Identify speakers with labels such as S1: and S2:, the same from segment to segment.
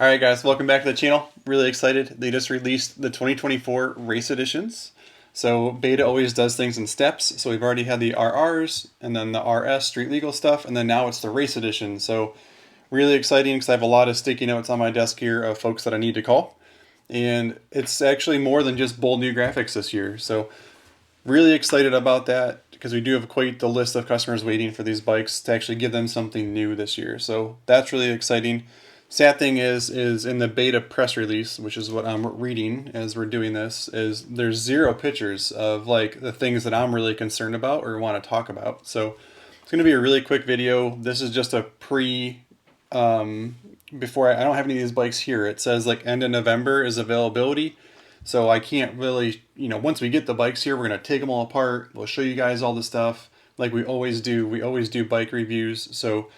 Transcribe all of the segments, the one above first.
S1: Alright guys, welcome back to the channel. Really excited. They just released the 2024 race editions. So Beta always does things in steps. So we've already had the RRs and then the RS street legal stuff, and then now it's the race edition. So really exciting because I have a lot of sticky notes on my desk here of folks that I need to call. And it's actually more than just bold new graphics this year. So really excited about that because we do have quite the list of customers waiting for these bikes to actually give them something new this year. So that's really exciting. Sad thing is in the beta press release, which is what I'm reading as we're doing this, is there's zero pictures of like the things that I'm really concerned about or want to talk about. So it's going to be a really quick video. This is just a before I don't have any of these bikes here. It says like end of November is availability. So I can't really, once we get the bikes here, we're going to take them all apart. We'll show you guys all the stuff like we always do. We always do bike reviews. So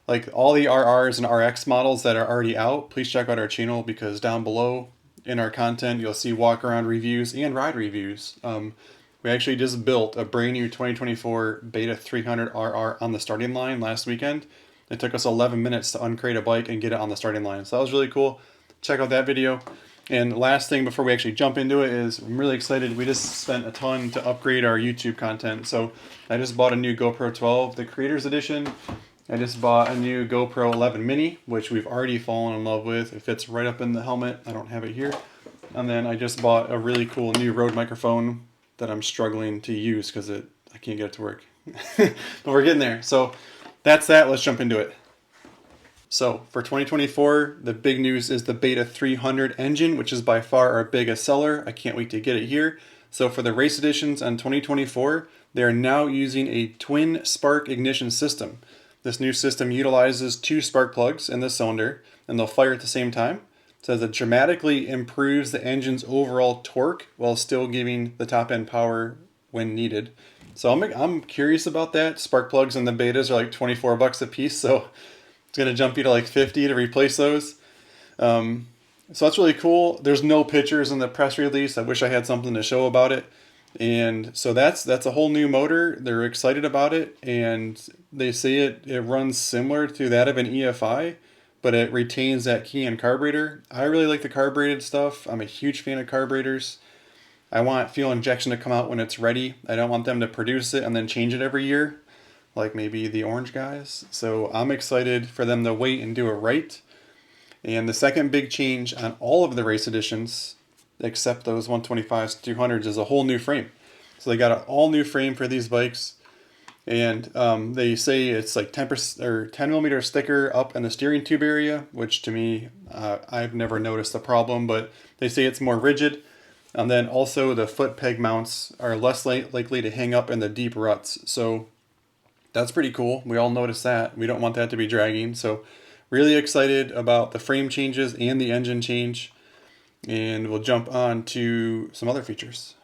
S1: like all the RRs and RX models that are already out, please check out our channel because down below in our content, you'll see walk around reviews and ride reviews. We actually just built a brand new 2024 Beta 300 RR on the starting line last weekend. It took us 11 minutes to uncrate a bike and get it on the starting line. So that was really cool. Check out that video. And last thing before we actually jump into it is I'm really excited. We just spent a ton to upgrade our YouTube content. So I just bought a new GoPro 12, the Creators Edition. I just bought a new GoPro 11 Mini, which we've already fallen in love with. It fits right up in the helmet. I don't have it here. And then I just bought a really cool new Rode microphone that I'm struggling to use because I can't get it to work. But we're getting there. So that's that. Let's jump into it. So for 2024, the big news is the Beta 300 engine, which is by far our biggest seller. I can't wait to get it here. So for the race editions on 2024, they are now using a twin spark ignition system. This new system utilizes two spark plugs in the cylinder, and they'll fire at the same time. It says it dramatically improves the engine's overall torque while still giving the top end power when needed. So I'm curious about that. Spark plugs in the betas are like 24 bucks a piece, so it's gonna jump you to like 50 to replace those. So that's really cool. There's no pictures in the press release. I wish I had something to show about it. And so that's a whole new motor. They're excited about it, and they say it runs similar to that of an EFI, but it retains that Kian carburetor. I really like the carbureted stuff. I'm a huge fan of carburetors. I want fuel injection to come out when it's ready. I don't want them to produce it and then change it every year, like maybe the orange guys. So I'm excited for them to wait and do it right. And the second big change on all of the race editions, except those 125s, 200s, is a whole new frame. So they got an all new frame for these bikes, and they say it's like 10% or 10 millimeter sticker up in the steering tube area, which to me, I've never noticed a problem, but they say it's more rigid. And then also the foot peg mounts are less likely to hang up in the deep ruts. So that's pretty cool. We all notice that. We don't want that to be dragging. So really excited about the frame changes and the engine change. And we'll jump on to some other features.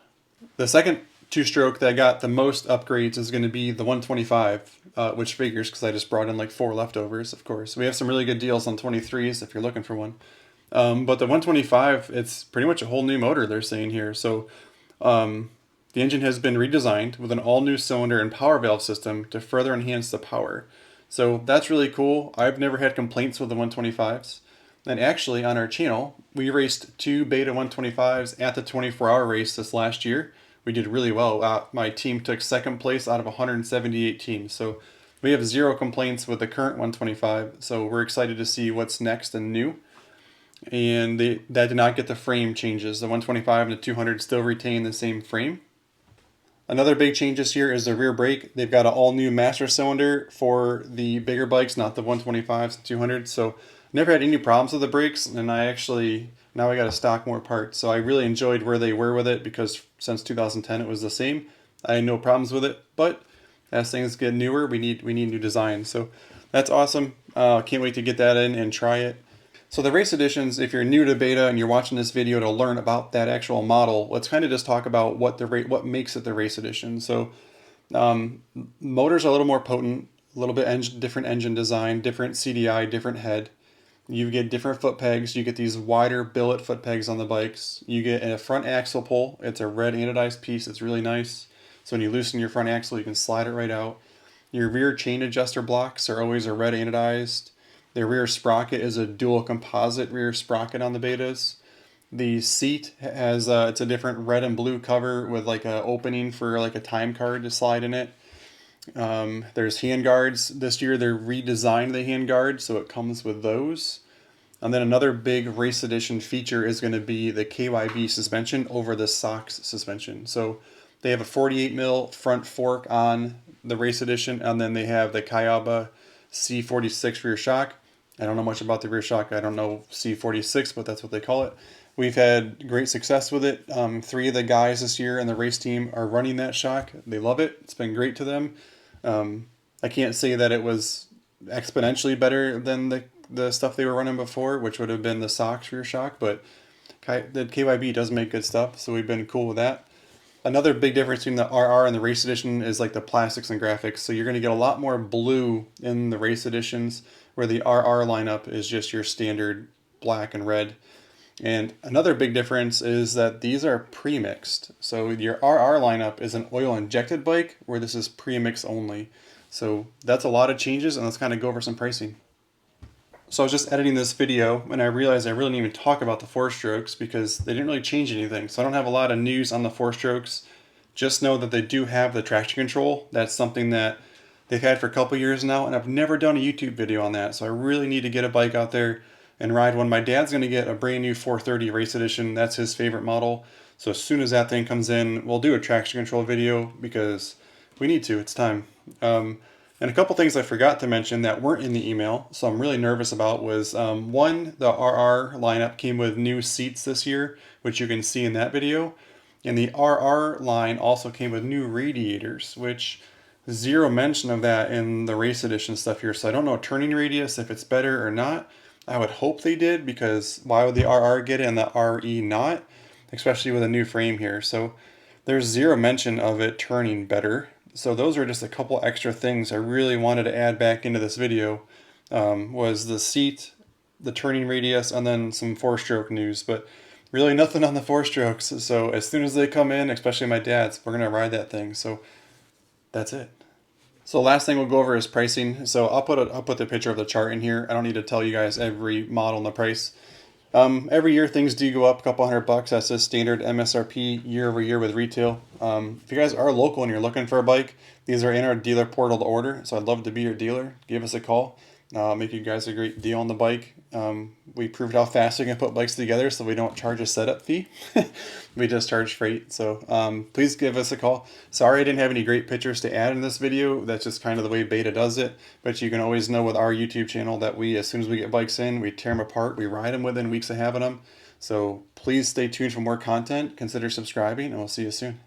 S1: The second two-stroke that got the most upgrades is going to be the 125, which figures because I just brought in like 4 leftovers, of course. We have some really good deals on 23s if you're looking for one. But the 125, it's pretty much a whole new motor they're saying here. So the engine has been redesigned with an all-new cylinder and power valve system to further enhance the power. So that's really cool. I've never had complaints with the 125s. And actually, on our channel, we raced 2 Beta 125s at the 24-hour race this last year. We did really well. My team took second place out of 178 teams. So we have 0 complaints with the current 125. So we're excited to see what's next and new. And that did not get the frame changes. The 125 and the 200 still retain the same frame. Another big change this year is the rear brake. They've got an all-new master cylinder for the bigger bikes, not the 125s and 200s. So never had any problems with the brakes, and now I got to stock more parts. So I really enjoyed where they were with it because since 2010 it was the same. I had no problems with it, but as things get newer, we need new designs. So that's awesome. Can't wait to get that in and try it. So the race editions, if you're new to beta and you're watching this video to learn about that actual model, let's kind of just talk about what makes it the race edition. So motors are a little more potent, a little bit different engine design, different CDI, different head. You get different foot pegs. You get these wider billet foot pegs on the bikes. You get a front axle pull. It's a red anodized piece. It's really nice. So when you loosen your front axle, you can slide it right out. Your rear chain adjuster blocks are always a red anodized. The rear sprocket is a dual composite rear sprocket on the Betas. The seat has it's a different red and blue cover with like a opening for like a time card to slide in it. There's hand guards. This year they're redesigned the hand guard, so it comes with those. And then another big race edition feature is going to be the KYB suspension over the SOX suspension. So they have a 48 mil front fork on the race edition, and then they have the Kayaba C46 rear shock. I don't know much about the rear shock. I don't know C46, but that's what they call it. We've had great success with it. 3 of the guys this year in the race team are running that shock. They love it. It's been great to them. I can't say that it was exponentially better than the stuff they were running before, which would have been the SOX rear shock, but the KYB does make good stuff, so we've been cool with that. Another big difference between the RR and the race edition is like the plastics and graphics. So you're going to get a lot more blue in the race editions, where the RR lineup is just your standard black and red. And another big difference is that these are pre-mixed. So your RR lineup is an oil injected bike, where this is pre-mix only. So that's a lot of changes, and let's kind of go over some pricing. So I was just editing this video and I realized I really didn't even talk about the 4-strokes because they didn't really change anything. So I don't have a lot of news on the 4-strokes. Just know that they do have the traction control. That's something that they've had for a couple years now, and I've never done a YouTube video on that. So I really need to get a bike out there and ride one. My dad's going to get a brand new 430 Race Edition. That's his favorite model. So as soon as that thing comes in, we'll do a traction control video because we need to. It's time. And a couple things I forgot to mention that weren't in the email, so I'm really nervous about, was one, the RR lineup came with new seats this year, which you can see in that video. And the RR line also came with new radiators, which zero mention of that in the race edition stuff here. So I don't know turning radius, if it's better or not. I would hope they did, because why would the RR get it and the RE not? Especially with a new frame here. So there's zero mention of it turning better. So those are just a couple extra things I really wanted to add back into this video, was the seat, the turning radius, and then some 4-stroke news. But really nothing on the 4-strokes. So as soon as they come in, especially my dad's, we're going to ride that thing. So that's it. So last thing we'll go over is pricing. So I'll put the picture of the chart in here. I don't need to tell you guys every model and the price. Every year things do go up a couple $100. That's just standard MSRP year over year with retail. If you guys are local and you're looking for a bike, these are in our dealer portal to order. So I'd love to be your dealer. Give us a call. Make you guys a great deal on the bike. We proved how fast we can put bikes together, so we don't charge a setup fee. We just charge freight. So please give us a call. Sorry I didn't have any great pictures to add in this video. That's just kind of the way Beta does it. But you can always know with our YouTube channel that as soon as we get bikes in, we tear them apart. We ride them within weeks of having them. So please stay tuned for more content. Consider subscribing, and we'll see you soon.